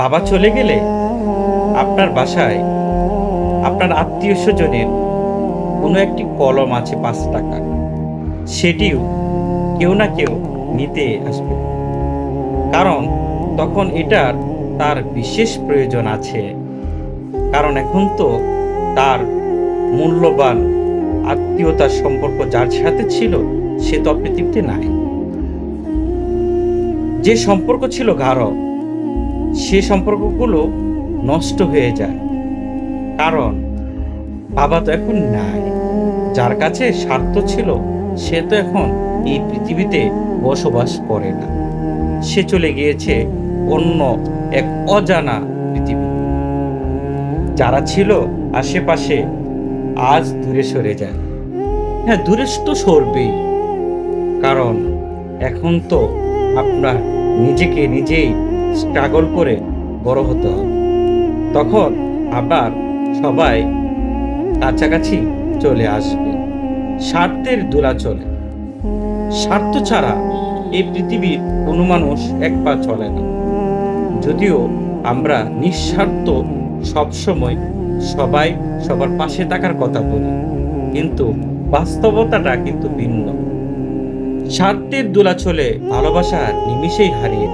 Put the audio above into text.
বাবা চলে গেলে আপনার বাসায় আপনার আত্মীয় স্বজনের কোনো একটি কলম আছে 5 টাকা, সেটিও কেউ না কেউ নিতে আসবে। কারণ তখন এটার তার বিশেষ প্রয়োজন আছে। কারণ এখন তো তার মূল্যবান আত্মীয়তার সম্পর্ক যার সাথে ছিল সে তো পৃথিবীতে নাই। যে সম্পর্ক ছিল গাঢ়, সে সম্পর্কগুলো নষ্ট হয়ে যায়। কারণ বাবা তো এখন নাই। যার কাছে স্বার্থ ছিল সে তো এখন এই পৃথিবীতে বসবাস করে না। সে চলে গিয়েছে অন্য এক অজানা পৃথিবী। যারা ছিল আশেপাশে আজ দূরে সরে যায়। হ্যাঁ, দূরে তো সরবেই। কারণ এখন তো আপনার নিজেকে নিজেই স্ট্রাগল করে বড় হতে হবে। তখন আবার সবাই কাছাকাছি চলে আসবে। স্বার্থের দোলাচলে, স্বার্থ ছাড়া এই পৃথিবীর কোনো মানুষ এক পা চলে না। যদিও আমরা নিঃস্বার্থ সবসময় সবাই সবার পাশে থাকার কথা বলি, কিন্তু বাস্তবতাটা কিন্তু ভিন্ন। স্বার্থের দোলাচলে ভালোবাসা নিমিষেই হারিয়ে